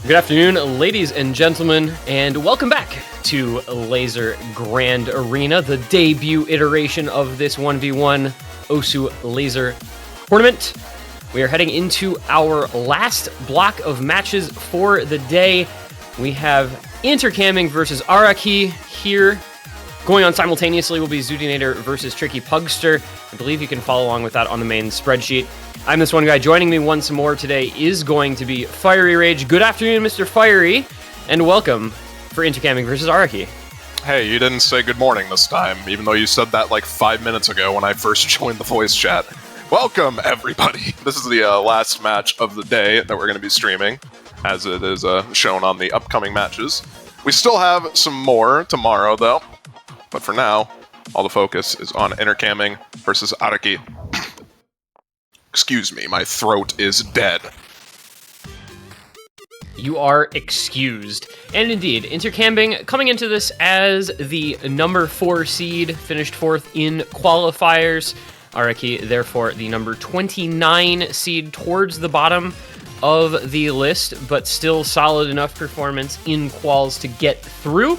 Good afternoon, ladies and gentlemen, and welcome back to Lazer Grand Arena, the debut iteration of this 1v1 Osu Lazer tournament. We are heading into our last block of matches for the day. We have Intercambing versus Arakii here. Going on simultaneously will be Zoodinator versus Tricky Pugster. I believe you can follow along with that on the main spreadsheet. I'm this one guy. Joining me once more today is going to be Fiery Rage. Good afternoon, Mr. Fiery, and welcome for Intercambing versus Arakii. Hey, you didn't say good morning this time, even though you said that like 5 minutes ago when I first joined the voice chat. Welcome, everybody. This is the last match of the day that we're going to be streaming, as it is shown on the upcoming matches. We still have some more tomorrow, though, but for now, all the focus is on Intercambing versus Arakii. Excuse me, my throat is dead. You are excused. And indeed, Intercambing coming into this as the number 4 seed, finished 4th in qualifiers. Arakii, therefore, the number 29 seed towards the bottom of the list, but still solid enough performance in quals to get through.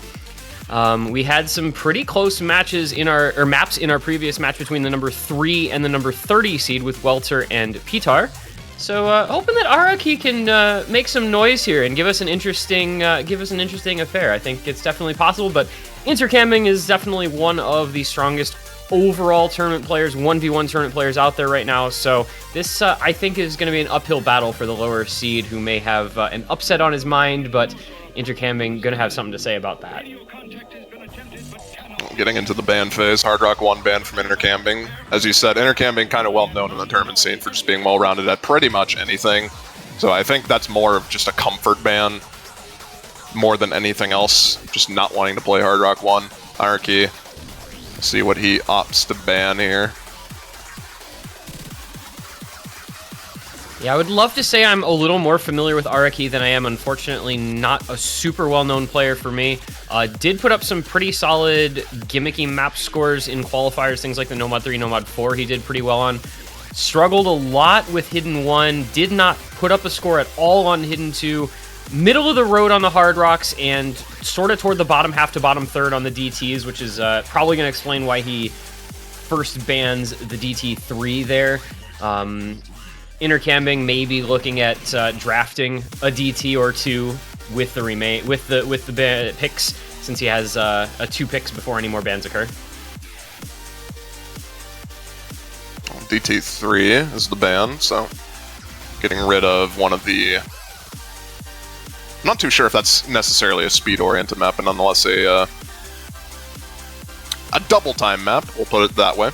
We had some pretty close matches in our maps in our previous match between the number 3 and the number 30 seed with Welter and Pitar. So hoping that Arakii can make some noise here and give us an interesting affair. I think it's definitely possible, but Intercambing is definitely one of the strongest overall tournament players, 1v1 tournament players out there right now. So this I think is going to be an uphill battle for the lower seed, who may have an upset on his mind, but Intercambing going to have something to say about that. Getting into the ban phase, Hard Rock 1 ban from Intercambing. As you said, Intercambing kind of well known in the tournament scene for just being well-rounded at pretty much anything. So I think that's more of just a comfort ban, more than anything else. Just not wanting to play Hard Rock 1. Arakii, see what he opts to ban here. Yeah, I would love to say I'm a little more familiar with Arakii than I am. Unfortunately, not a super well-known player for me. Did put up some pretty solid gimmicky map scores in qualifiers, things like the Nomad 3, Nomad 4 he did pretty well on. Struggled a lot with Hidden 1, did not put up a score at all on Hidden 2. Middle of the road on the Hard Rocks, and sort of toward the bottom half to bottom third on the DTs, which is probably going to explain why he first bans the DT3 there. Intercambing may be looking at drafting a DT or two with the picks, since he has 2 picks before any more bans occur. DT3 is the ban, so getting rid of one of the... I'm not too sure if that's necessarily a speed-oriented map, but nonetheless a double time map, we'll put it that way.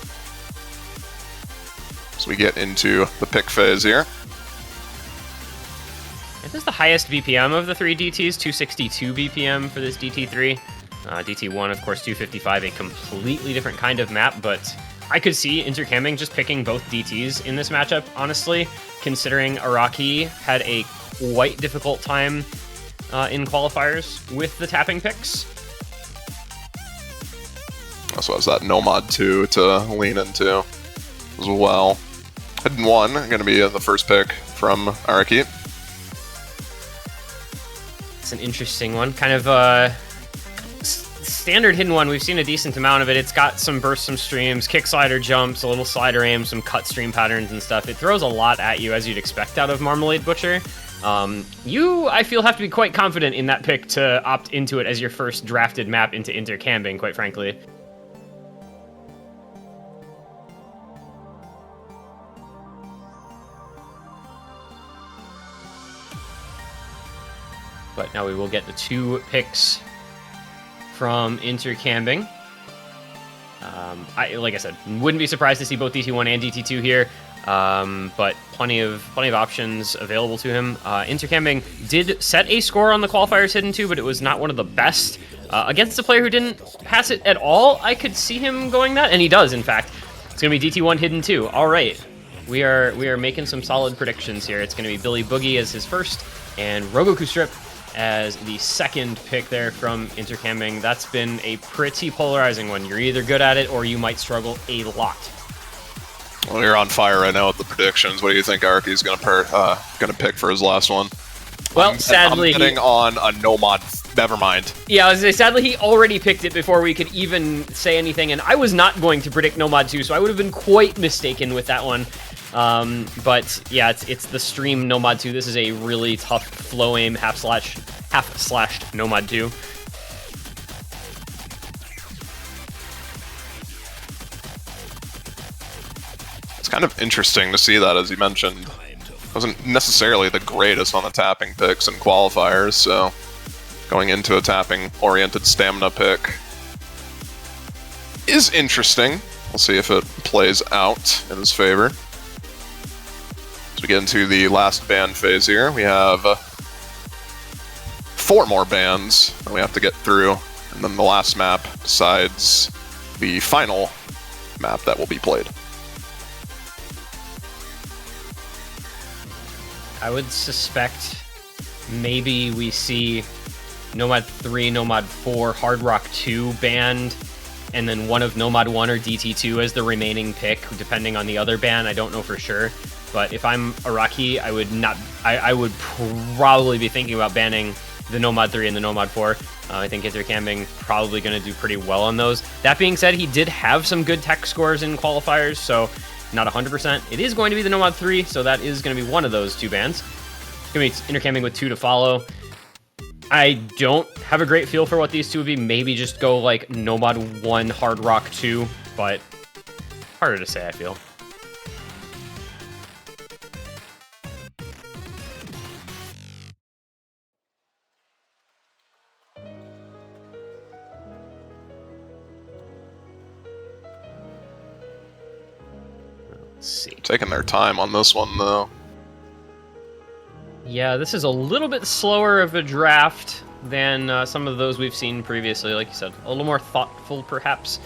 So we get into the pick phase here. This is the highest BPM of the 3 DTs, 262 BPM for this DT3. DT1, of course, 255, a completely different kind of map, but I could see Intercambing just picking both DTs in this matchup, honestly, considering Arakii had a quite difficult time in qualifiers with the tapping picks. Also has that Nomad 2 to lean into as well. Hidden 1 going to be the first pick from Arakii. It's an interesting one. Kind of standard Hidden 1. We've seen a decent amount of it. It's got some bursts, some streams, kick slider jumps, a little slider aim, some cut stream patterns and stuff. It throws a lot at you, as you'd expect out of Marmalade Butcher. You, I feel, have to be quite confident in that pick to opt into it as your first drafted map into Intercambing, quite frankly. But now we will get the 2 picks from Intercambing. Like I said, wouldn't be surprised to see both DT1 and DT2 here, but plenty of options available to him. Intercambing did set a score on the qualifiers Hidden 2, but it was not one of the best. Against a player who didn't pass it at all, I could see him going that, and he does, in fact. It's going to be DT1 Hidden 2. All right. We are making some solid predictions here. It's going to be Billy Boogie as his first, and Rogoku Strip as the second pick there from Intercambing. That's been a pretty polarizing one. You're either good at it or you might struggle a lot. Well, you're on fire right now with the predictions. What do you think Arakii's going to pick for his last one? Well, sadly, I'm betting on a Nomad. Never mind. Yeah, I was gonna say, sadly, he already picked it before we could even say anything, and I was not going to predict Nomad 2, so I would have been quite mistaken with that one. But yeah, it's the stream Nomad 2. This is a really tough flow aim half-slashed Nomad 2. It's kind of interesting to see that, as you mentioned. Wasn't necessarily the greatest on the tapping picks and qualifiers, so going into a tapping-oriented stamina pick is interesting. We'll see if it plays out in his favor. As we get into the last band phase here, we have 4 more bands that we have to get through, and then the last map decides the final map that will be played. I would suspect maybe we see Nomad 3, Nomad 4, Hard Rock 2 banned, and then one of Nomad 1 or DT2 as the remaining pick, depending on the other ban. I don't know for sure. But if I'm Arakii, I would probably be thinking about banning the Nomad 3 and the Nomad 4. I think Intercambing probably going to do pretty well on those. That being said, he did have some good tech scores in qualifiers, so not 100%. It is going to be the Nomad 3, so that is going to be one of those 2 bans. It's going to be Intercambing with 2 to follow. I don't have a great feel for what these 2 would be. Maybe just go like Nomad 1, Hard Rock 2, but harder to say, I feel. Let's see. Taking their time on this one, though. Yeah, this is a little bit slower of a draft than some of those we've seen previously. Like you said, a little more thoughtful, perhaps.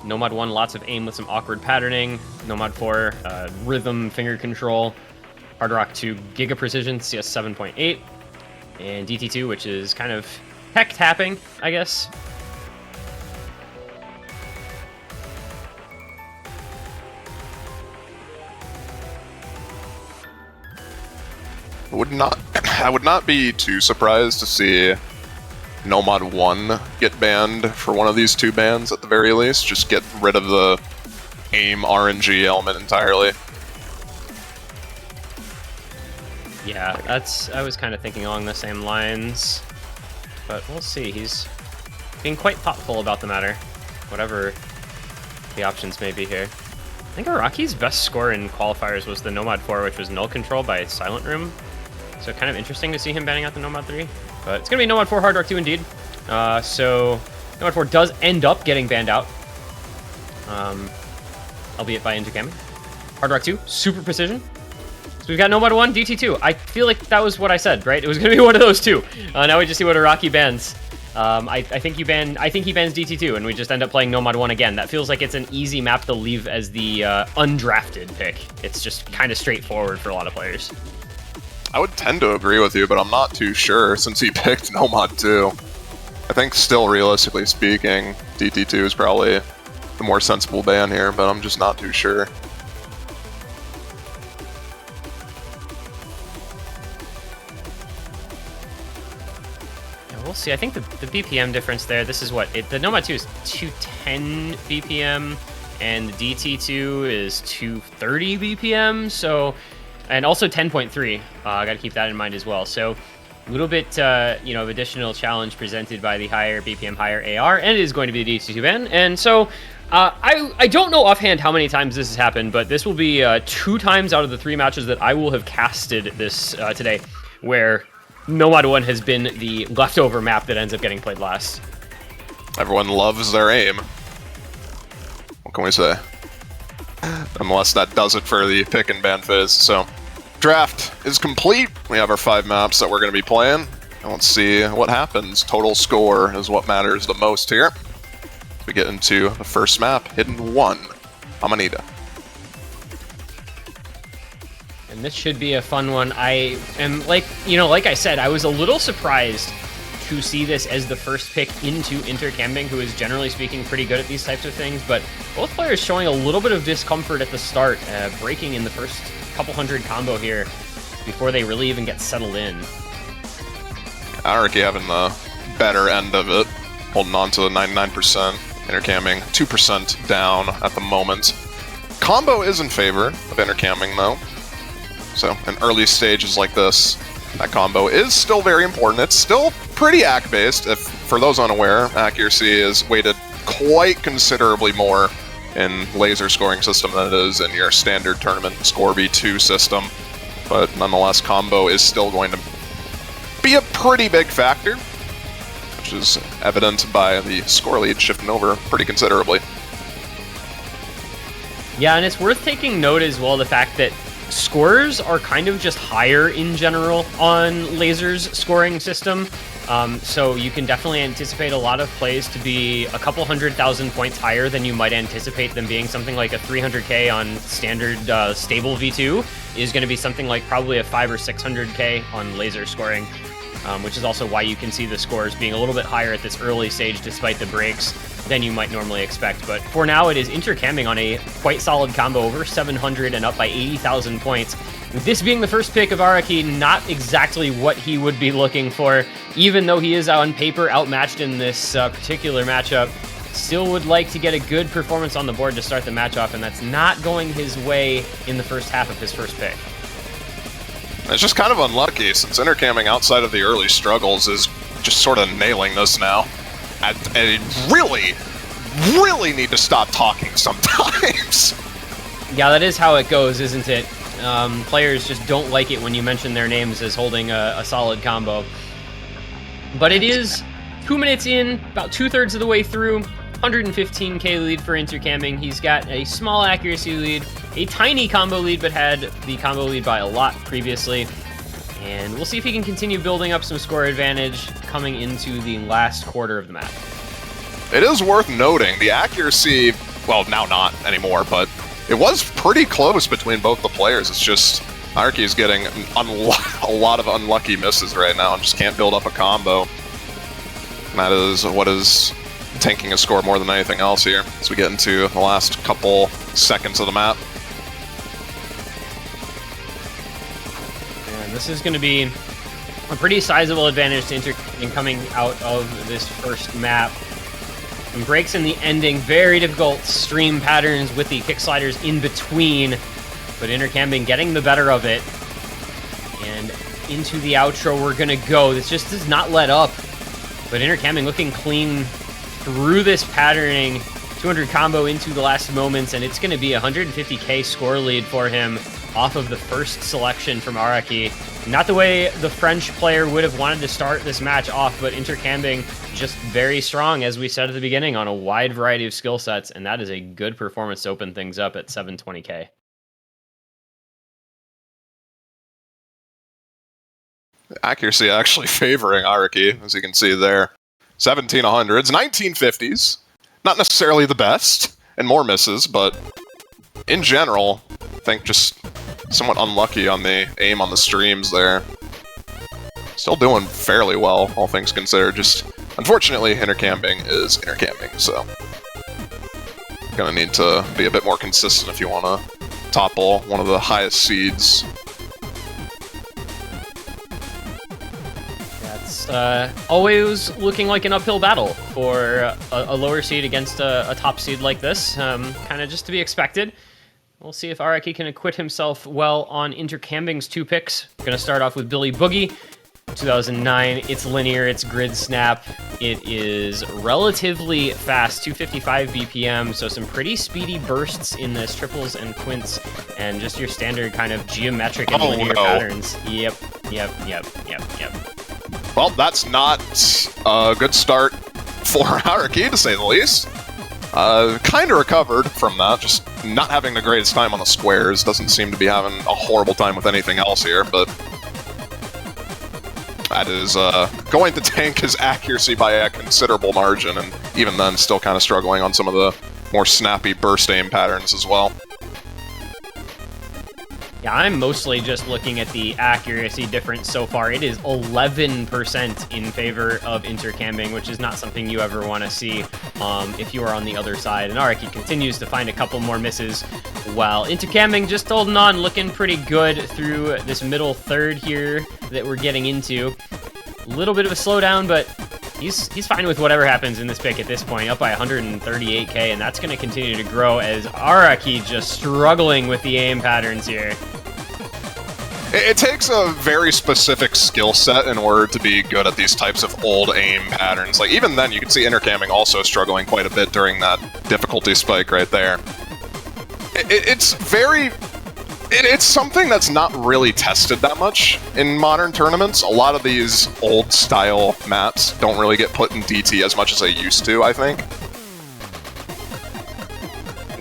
Nomad 1, lots of aim with some awkward patterning. Nomad 4, rhythm, finger control. Hard Rock 2, Giga Precision, CS 7.8. And DT2, which is kind of tech tapping, I guess. I would not be too surprised to see Nomad 1 get banned for one of these 2 bans at the very least. Just get rid of the aim RNG element entirely. Yeah, I was kind of thinking along the same lines, but we'll see. He's being quite thoughtful about the matter, whatever the options may be here. I think Araki's best score in qualifiers was the Nomad 4, which was null control by Silent Room. So kind of interesting to see him banning out the Nomad 3. But it's going to be Nomad 4 Hard Rock 2 indeed. So Nomad 4 does end up getting banned out. Albeit by Intercambing. Hard Rock 2, Super Precision. So we've got Nomad 1, DT2. I feel like that was what I said, right? It was going to be one of those 2. Now we just see what Arakii bans. I think he bans DT2, and we just end up playing Nomad 1 again. That feels like it's an easy map to leave as the undrafted pick. It's just kind of straightforward for a lot of players. I would tend to agree with you, but I'm not too sure since he picked Nomad 2. I think still realistically speaking, DT2 is probably the more sensible ban here, but I'm just not too sure. Yeah, we'll see. I think the BPM difference there, this is what, the Nomad 2 is 210 BPM, and the DT2 is 230 BPM, so... And also 10.3. I got to keep that in mind as well. So a little bit, of additional challenge presented by the higher BPM, higher AR, and it is going to be the DT2 ban. And so I don't know offhand how many times this has happened, but this will be 2 times out of the 3 matches that I will have casted this today, where Nomad 1 has been the leftover map that ends up getting played last. Everyone loves their aim. What can we say? Unless that does it for the pick and ban phase. So, draft is complete. We have our 5 maps that we're going to be playing. And let's see what happens. Total score is what matters the most here. We get into the first map, Hidden 1, Amanita. And this should be a fun one. I am, like I said, I was a little surprised to see this as the first pick into Intercambing, who is generally speaking pretty good at these types of things, but both players showing a little bit of discomfort at the start, breaking in the first couple hundred combo here before they really even get settled in. Arakii having the better end of it, holding on to the 99%. Intercambing 2% down at the moment. Combo is in favor of intercambing though. So in early stages like this, that combo is still very important. It's still pretty AC-based. If, for those unaware, accuracy is weighted quite considerably more in Lazer scoring system than it is in your standard tournament score v2 system. But nonetheless, combo is still going to be a pretty big factor, which is evident by the score lead shifting over pretty considerably. Yeah, and it's worth taking note as well the fact that scores are kind of just higher in general on Lazer's scoring system. So you can definitely anticipate a lot of plays to be a couple 100,000 points higher than you might anticipate them being. Something like a 300k on standard stable V2 is going to be something like probably a 500 or 600k on Lazer scoring, which is also why you can see the scores being a little bit higher at this early stage despite the breaks than you might normally expect. But for now, it is intercambing on a quite solid combo, over 700 and up by 80,000 points. This being the first pick of Arakii, not exactly what he would be looking for, even though he is on paper outmatched in this particular matchup. Still would like to get a good performance on the board to start the match off, and that's not going his way in the first half of his first pick. It's just kind of unlucky, since intercambing outside of the early struggles is just sort of nailing this now. I really need to stop talking sometimes. Yeah, that is how it goes, isn't it? Players just don't like it when you mention their names as holding a solid combo. But it is 2 minutes in, about 2/3 of the way through, 115k lead for intercambing. He's got a small accuracy lead, a tiny combo lead, but had the combo lead by a lot previously. And we'll see if he can continue building up some score advantage coming into the last quarter of the map. It is worth noting, the accuracy, well, now not anymore, but it was pretty close between both the players. It's just Arakii is getting a lot of unlucky misses right now and just can't build up a combo. And that is what is tanking a score more than anything else here as we get into the last couple seconds of the map. And this is going to be a pretty sizable advantage to intercambing coming out of this first map. And breaks in the ending, very difficult stream patterns with the kick sliders in between, but intercambing getting the better of it. And into the outro we're gonna go. This just does not let up, but intercambing looking clean through this patterning. 200 combo into the last moments, and it's gonna be 150k score lead for him off of the first selection from Arakii. Not the way the French player would have wanted to start this match off, but intercambing just very strong, as we said at the beginning, on a wide variety of skill sets, and that is a good performance to open things up at 720k. Accuracy actually favoring Arakii, as you can see there. 1700s, 1950s. Not necessarily the best, and more misses, but in general, I think just somewhat unlucky on the aim on the streams there. Still doing fairly well, all things considered. Just, unfortunately, intercambing is intercambing, so gonna need to be a bit more consistent if you want to topple one of the highest seeds. That's always looking like an uphill battle for a lower seed against a top seed like this. Kind of just to be expected. We'll see if Arakii can acquit himself well on intercambing's 2 picks. We're going to start off with Billy Boogie. 2009, it's linear, it's grid snap. It is relatively fast, 255 BPM, so some pretty speedy bursts in this triples and quints, and just your standard kind of geometric and linear patterns. Yep. Well, that's not a good start for Arakii, to say the least. Kind of recovered from that, just not having the greatest time on the squares. Doesn't seem to be having a horrible time with anything else here, but that is going to tank his accuracy by a considerable margin, and even then still kind of struggling on some of the more snappy burst aim patterns as well. Yeah, I'm mostly just looking at the accuracy difference so far. It is 11% in favor of intercambing, which is not something you ever want to see if you are on the other side. And Arakii continues to find a couple more misses, while intercambing just holding on, looking pretty good through this middle third here that we're getting into. little bit of a slowdown, but he's fine with whatever happens in this pick at this point, up by 138k, and that's going to continue to grow as Arakii just struggling with the aim patterns here. It takes a very specific skill set in order to be good at these types of old aim patterns. Like, even then, you can see Intercambing also struggling quite a bit during that difficulty spike right there. It's something that's not really tested that much in modern tournaments. A lot of these old-style maps don't really get put in DT as much as they used to, I think.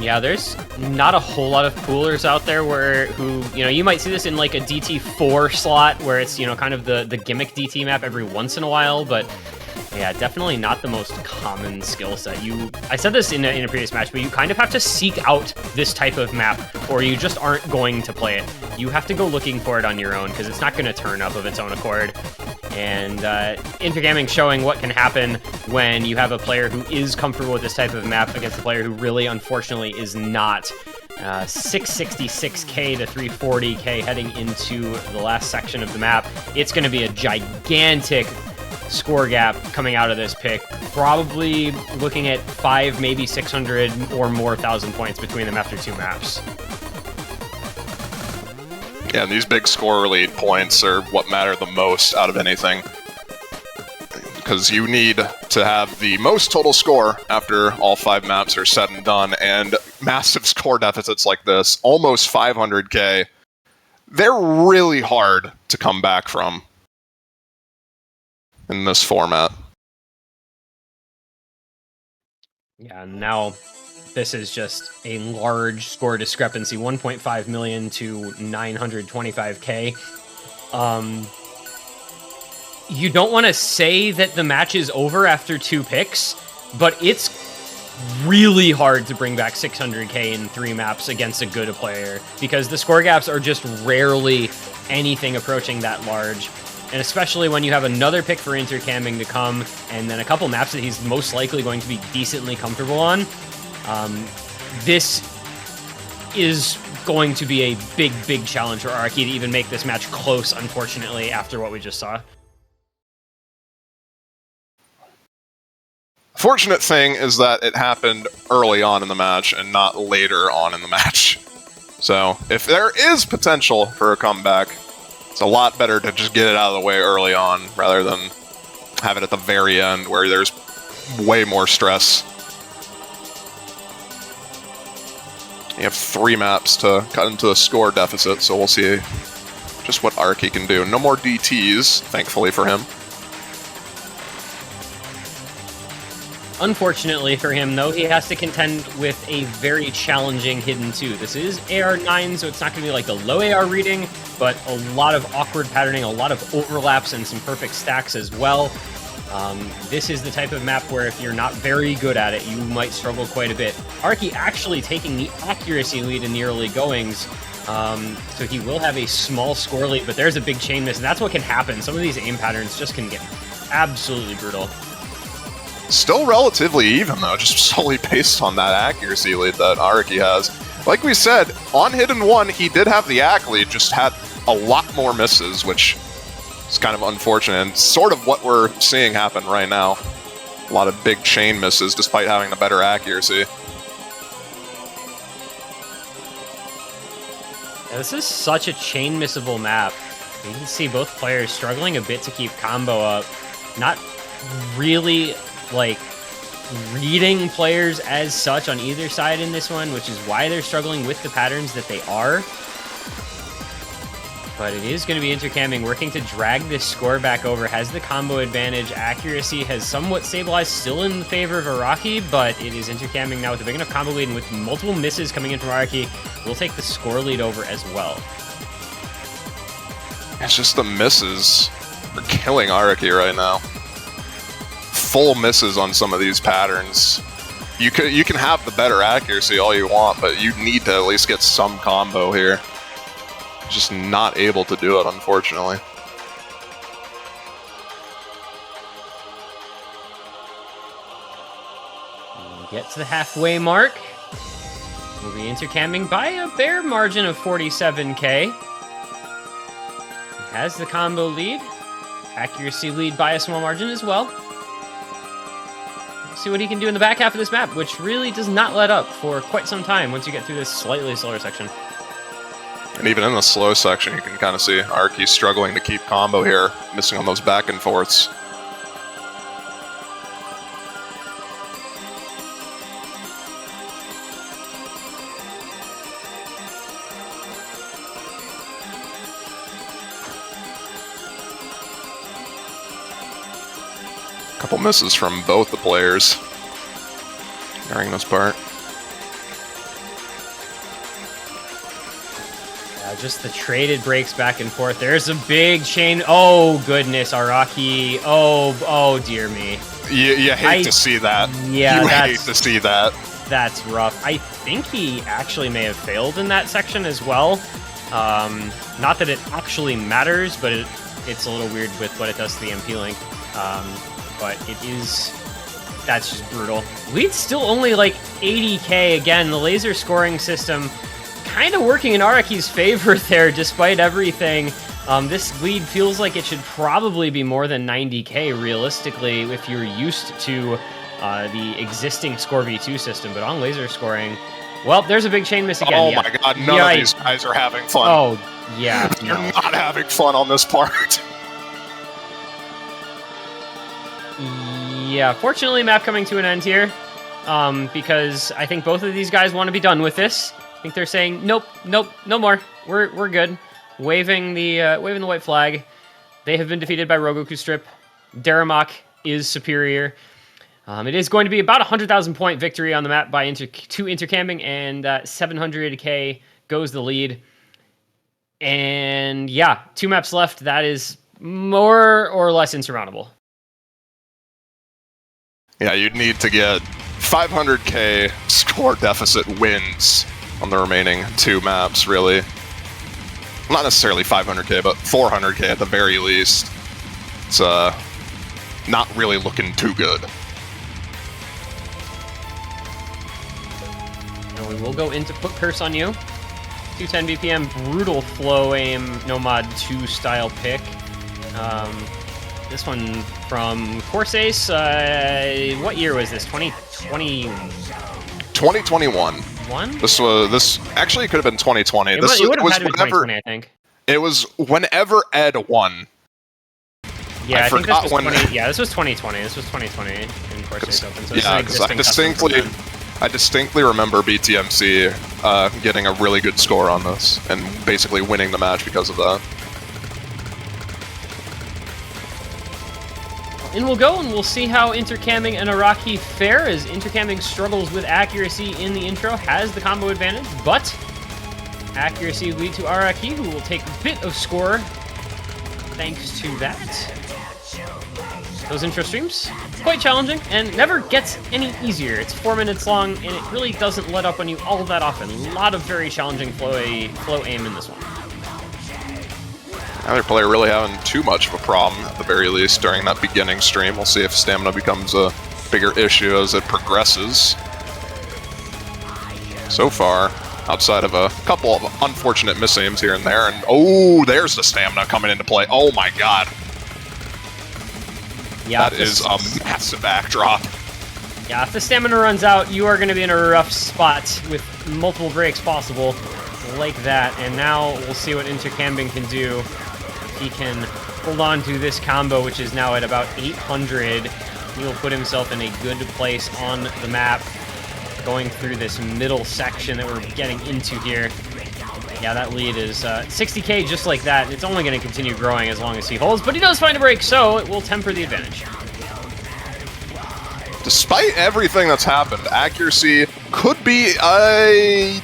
Yeah, there's not a whole lot of poolers out there who, you know, you might see this in like a DT4 slot where it's, you know, kind of the gimmick DT map every once in a while, but yeah, definitely not the most common skill set. I said this in a previous match, but you kind of have to seek out this type of map or you just aren't going to play it. You have to go looking for it on your own because it's not going to turn up of its own accord. And Intercambing showing what can happen when you have a player who is comfortable with this type of map against a player who really, unfortunately, is not. 666k to 340k heading into the last section of the map. It's going to be a gigantic score gap coming out of this pick. Probably looking at 5, maybe 600 or more thousand points between them after 2 maps. Yeah, and these big score lead points are what matter the most out of anything. Because you need to have the most total score after all 5 maps are said and done, and massive score deficits like this, almost 500k, they're really hard to come back from in this format. Yeah, now this is just a large score discrepancy, 1.5 million to 925k. You don't want to say that the match is over after 2 picks, but it's really hard to bring back 600k in 3 maps against a good player because the score gaps are just rarely anything approaching that large. And especially when you have another pick for Intercambing to come, and then a couple maps that he's most likely going to be decently comfortable on, this is going to be a big, big challenge for Arakii to even make this match close, unfortunately, after what we just saw. Fortunate thing is that it happened early on in the match and not later on in the match. So, if there is potential for a comeback, it's a lot better to just get it out of the way early on, rather than have it at the very end where there's way more stress. You have 3 maps to cut into a score deficit, so we'll see just what Arakii can do. No more DTs, thankfully for him. Unfortunately for him, though, he has to contend with a very challenging Hidden 2. This is AR9, so it's not going to be like the low AR reading, but a lot of awkward patterning, a lot of overlaps, and some perfect stacks as well. This is the type of map where if you're not very good at it, you might struggle quite a bit. Arakii actually taking the accuracy lead in the early goings, so he will have a small score lead, but there's a big chain miss, and that's what can happen. Some of these aim patterns just can get absolutely brutal. Still relatively even, though, just solely based on that accuracy lead that Arakii has. Like we said, on Hidden 1, he did have the ACK lead, just had a lot more misses, which is kind of unfortunate, and sort of what we're seeing happen right now. A lot of big chain misses, despite having the better accuracy. Yeah, this is such a chain missable map. You can see both players struggling a bit to keep combo up. Not really like reading players as such on either side in this one, which is why they're struggling with the patterns that they are. But it is going to be Intercambing working to drag this score back over, has the combo advantage. Accuracy has somewhat stabilized, still in favor of Arakii, but it is Intercambing now with a big enough combo lead, and with multiple misses coming in from Arakii, will take the score lead over as well. It's just the misses are killing Arakii right now. Full misses on some of these patterns. You can have the better accuracy all you want, but you need to at least get some combo here. Just not able to do it, unfortunately. Get to the halfway mark. We'll be Intercambing by a bare margin of 47k. Has the combo lead. Accuracy lead by a small margin as well. See what he can do in the back half of this map, which really does not let up for quite some time once you get through this slightly slower section. And even in the slow section, you can kind of see Arakii struggling to keep combo here, missing on those back and forths. Couple misses from both the players during this part. Just the traded breaks back and forth. There's a big chain. Oh, goodness, Arakii. Oh, dear me. You hate to see that. Yeah, you hate to see that. That's rough. I think he actually may have failed in that section as well. Not that it actually matters, but it's a little weird with what it does to the MP link. But that's just brutal. Lead's still only like 80k. Again, the Lazer scoring system kind of working in Araki's favor there, despite everything. This lead feels like it should probably be more than 90k realistically if you're used to the existing Score V2 system, but on Lazer scoring, well, there's a big chain miss again. Oh my god, none of these guys are having fun. Oh, yeah. You're not having fun on this part. Yeah, fortunately, map coming to an end here, because I think both of these guys want to be done with this. I think they're saying, nope, no more. We're good. Waving the white flag. They have been defeated by Rogoku Strip. Daramak is superior. It is going to be about 100,000 point victory on the map by two Intercambing, and 700k goes the lead. And yeah, 2 maps left. That is more or less insurmountable. Yeah, you'd need to get 500k score deficit wins on the remaining 2 maps, really. Not necessarily 500k, but 400k at the very least. It's not really looking too good. And we will go into Put Curse on You. 210 BPM, brutal flow aim, Nomad 2 style pick. This one from Corsace, what year was this? 2020? 2021. This actually could have been 2020. It would have had to be 2020, I think. It was whenever Ed won. Yeah, I think this was 2020. Yeah, this was 2020. This was 2020 in Corsace Open. So yeah, because I distinctly remember BTMC getting a really good score on this and basically winning the match because of that. In we'll go, and we'll see how Intercambing and Arakii fare, as Intercambing struggles with accuracy in the intro, has the combo advantage, but accuracy lead to Arakii, who will take a bit of score thanks to that. Those intro streams, quite challenging, and never gets any easier. It's 4 minutes long, and it really doesn't let up on you all that often. A lot of very challenging flow aim in this one. Neither player really having too much of a problem, at the very least, during that beginning stream. We'll see if stamina becomes a bigger issue as it progresses. So far, outside of a couple of unfortunate misaims here and there, and oh, there's the stamina coming into play. Oh my god. Yeah, that is a massive backdrop. Yeah, if the stamina runs out, you are going to be in a rough spot with multiple breaks possible like that. And now we'll see what Intercambing can do. If he can hold on to this combo, which is now at about 800, he will put himself in a good place on the map, going through this middle section that we're getting into here. Yeah, that lead is 60k just like that, and it's only going to continue growing as long as he holds, but he does find a break, so it will temper the advantage. Despite everything that's happened, accuracy could be I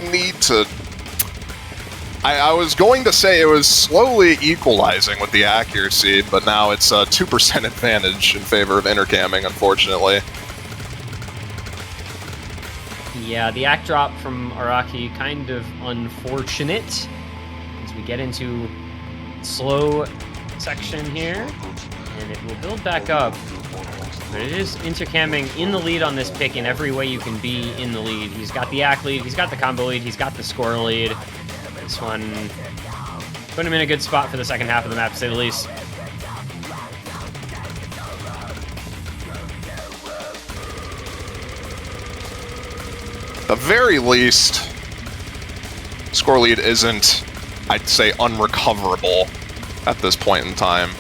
was going to say it was slowly equalizing with the accuracy, but now it's a 2% advantage in favor of Intercambing, unfortunately. Yeah, the act drop from Arakii kind of unfortunate as we get into slow section here, and it will build back up. But it is Intercambing in the lead on this pick in every way you can be in the lead. He's got the act lead, he's got the combo lead, he's got the score lead. This one put him in a good spot for the second half of the map, to say the least. the very least, score lead isn't, I'd say, unrecoverable at this point in time.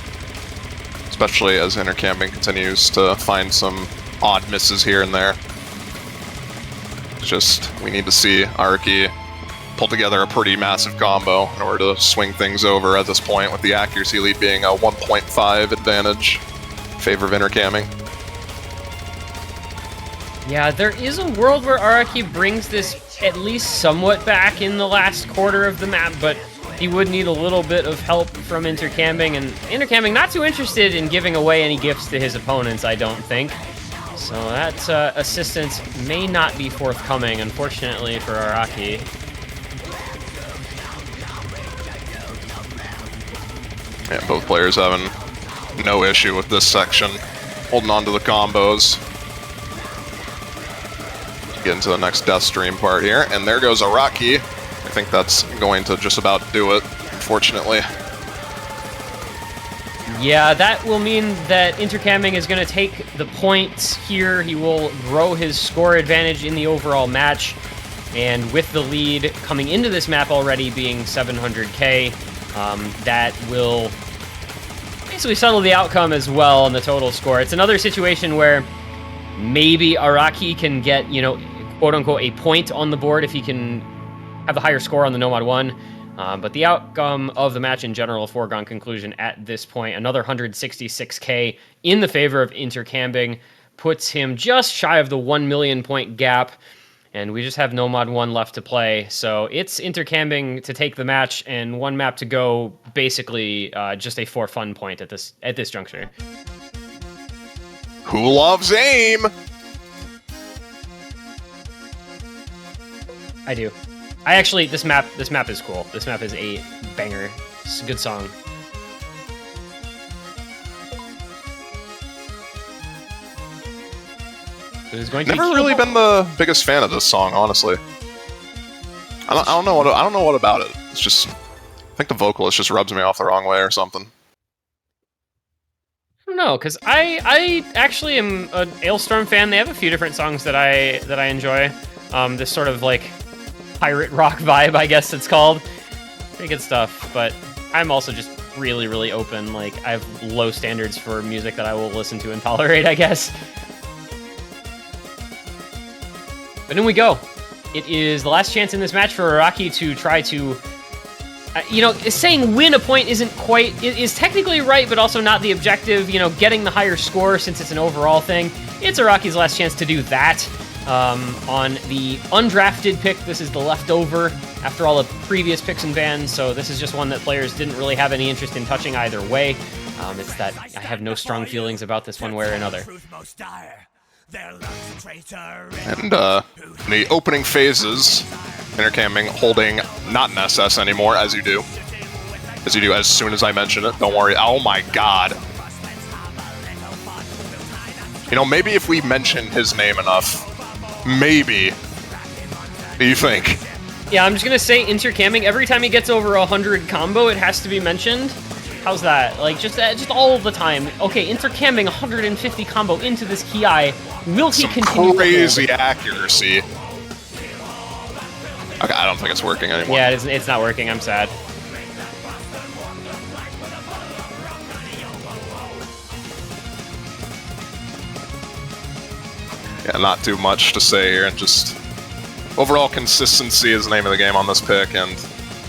Especially as Intercambing continues to find some odd misses here and there. It's just, we need to see Arakii pull together a pretty massive combo in order to swing things over at this point, with the accuracy lead being a 1.5 advantage in favor of Intercambing. Yeah, there is a world where Arakii brings this at least somewhat back in the last quarter of the map, but he would need a little bit of help from Intercambing, and Intercambing not too interested in giving away any gifts to his opponents, I don't think. So that assistance may not be forthcoming, unfortunately, for Arakii. Yeah, both players having no issue with this section, holding on to the combos. Get into the next death stream part here, and there goes Arakii. I think that's going to just about do it, unfortunately. Yeah, that will mean that Intercambing is going to take the points here. He will grow his score advantage in the overall match, and with the lead coming into this map already being 700k, that will basically settle the outcome as well on the total score. It's another situation where maybe Arakii can get, you know, quote-unquote a point on the board if he can have the higher score on the Nomad 1. But the outcome of the match in general, a foregone conclusion at this point. Another 166k in the favor of Intercambing puts him just shy of the 1 million point gap. And we just have Nomad 1 left to play. So it's Intercambing to take the match and one map to go, basically just a for fun point at this juncture. Who loves aim? I do. I actually, this map is cool. This map is a banger. It's a good song. It is going to Never really been the biggest fan of this song, honestly. I don't know what about it. It's just, I think the vocalist just rubs me off the wrong way or something. I don't know, because I actually am an Ailstorm fan. They have a few different songs that I enjoy. This sort of like pirate rock vibe, I guess it's called. Pretty good stuff, but I'm also just really, really open. Like, I have low standards for music that I will listen to and tolerate, I guess. But in we go. It is the last chance in this match for Arakii to try to, you know, saying win a point isn't quite, is technically right, but also not the objective. You know, getting the higher score since it's an overall thing. It's Araki's last chance to do that. On the undrafted pick, this is the leftover after all the previous picks and bans, so this is just one that players didn't really have any interest in touching either way. It's that I have no strong feelings about this one way or another. And the opening phases, Intercambing holding not an SS anymore, as you do as soon as I mention it. Don't worry. Oh my god. You know, maybe if we mention his name enough, maybe. What do you think? Yeah, I'm just gonna say Intercambing, every time he gets over 100 combo, it has to be mentioned. How's that? Like, just all the time. Okay, Intercambing 150 combo into this Ki. Will he continue? Crazy accuracy. Okay, I don't think it's working anymore. Yeah, it's not working. I'm sad. Yeah, not too much to say here, and just overall consistency is the name of the game on this pick, and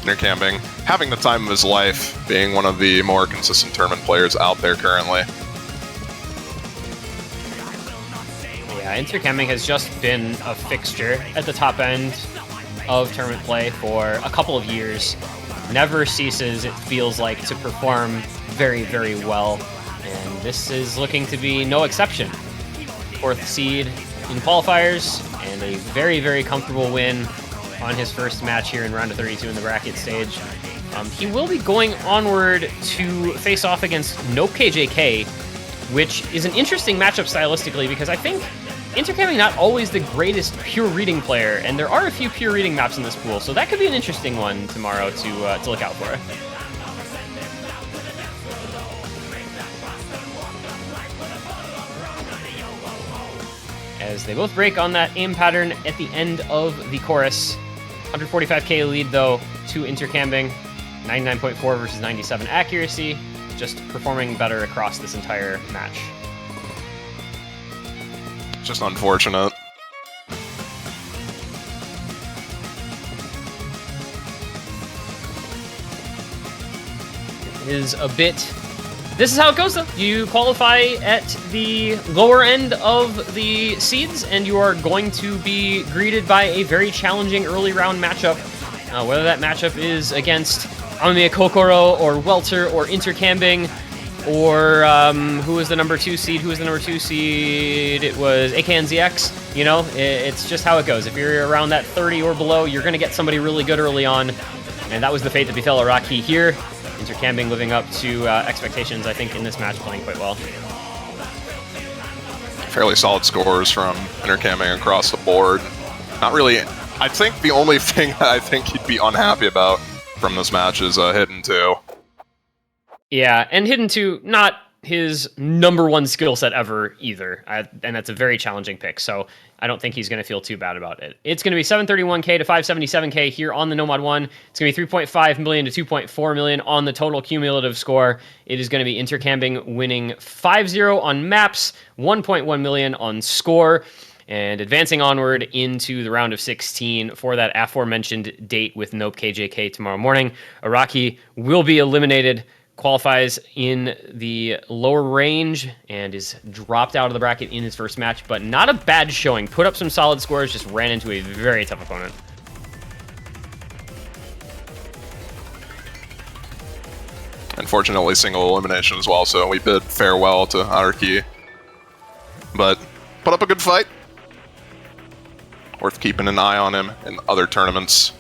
Intercambing having the time of his life, being one of the more consistent tournament players out there currently. Yeah, Intercambing has just been a fixture at the top end of tournament play for a couple of years. Never ceases, it feels like, to perform very, very well, and this is looking to be no exception. 4th seed in qualifiers, and a very, very comfortable win on his first match here in round of 32 in the bracket stage. He will be going onward to face off against Nope KJK, which is an interesting matchup stylistically, because I think Intercambing not always the greatest pure reading player, and there are a few pure reading maps in this pool, so that could be an interesting one tomorrow to look out for. as they both break on that aim pattern at the end of the chorus. 145k lead, though, to Intercambing. 99.4 versus 97 accuracy. Just performing better across this entire match. Just unfortunate. Is a bit... This is how it goes, though. You qualify at the lower end of the seeds, and you are going to be greeted by a very challenging early round matchup. Whether that matchup is against Amamiya Kokoro, or Welter, or Intercambing, or who was the number 2 seed? Who was the number 2 seed? It was AKNZX. You know, it's just how it goes. If you're around that 30 or below, you're going to get somebody really good early on, and that was the fate that befell Arakii here. Intercambing living up to expectations, I think, in this match, playing quite well. Fairly solid scores from Intercambing across the board. Not really... I think the only thing that I think he'd be unhappy about from this match is Hidden 2. Yeah, and Hidden 2, not his number 1 skill set ever either, and that's a very challenging pick, so I don't think he's going to feel too bad about it. It's going to be 731k to 577k here on the Nomad 1. It's going to be 3.5 million to 2.4 million on the total cumulative score. It is going to be Intercambing winning 5-0 on maps, 1.1 million on score, and advancing onward into the round of 16 for that aforementioned date with Nope KJK tomorrow morning. Arakii will be eliminated, qualifies in the lower range, and is dropped out of the bracket in his first match, but not a bad showing. Put up some solid scores, just ran into a very tough opponent. Unfortunately, single elimination as well, so we bid farewell to Arakii. But put up a good fight. Worth keeping an eye on him in other tournaments.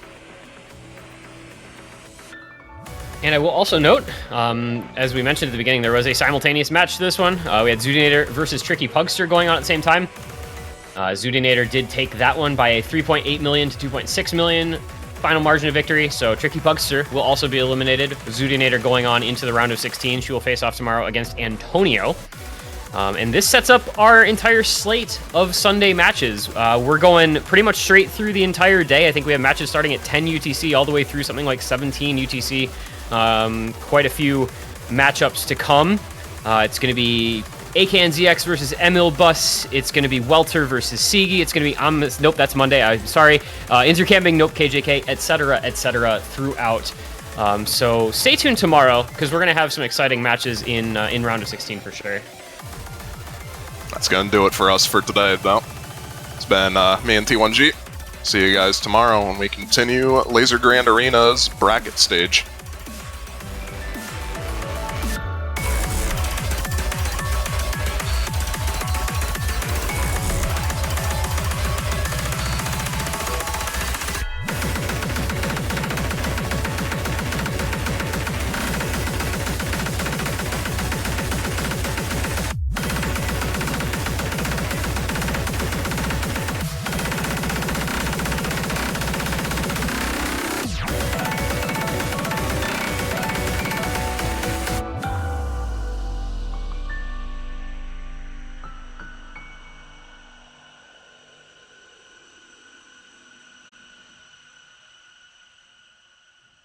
And I will also note, as we mentioned at the beginning, there was a simultaneous match to this one. We had Zudinator versus Tricky Pugster going on at the same time. Zudinator did take that one by a 3.8 million to 2.6 million final margin of victory, so Tricky Pugster will also be eliminated. Zudinator going on into the round of 16. She will face off tomorrow against Antonio. And this sets up our entire slate of Sunday matches. We're going pretty much straight through the entire day. I think we have matches starting at 10 UTC all the way through something like 17 UTC. Quite a few matchups to come. It's going to be AKNZX versus Emil Bus. It's going to be Welter versus Sigi. It's going to be nope, that's Monday. I'm sorry. Intercambing, Nope KJK, etc. throughout. So stay tuned tomorrow because we're going to have some exciting matches in round of 16 for sure. That's going to do it for us for today, though. It's been me and T1G. See you guys tomorrow when we continue Lazer Grand Arena's bracket stage.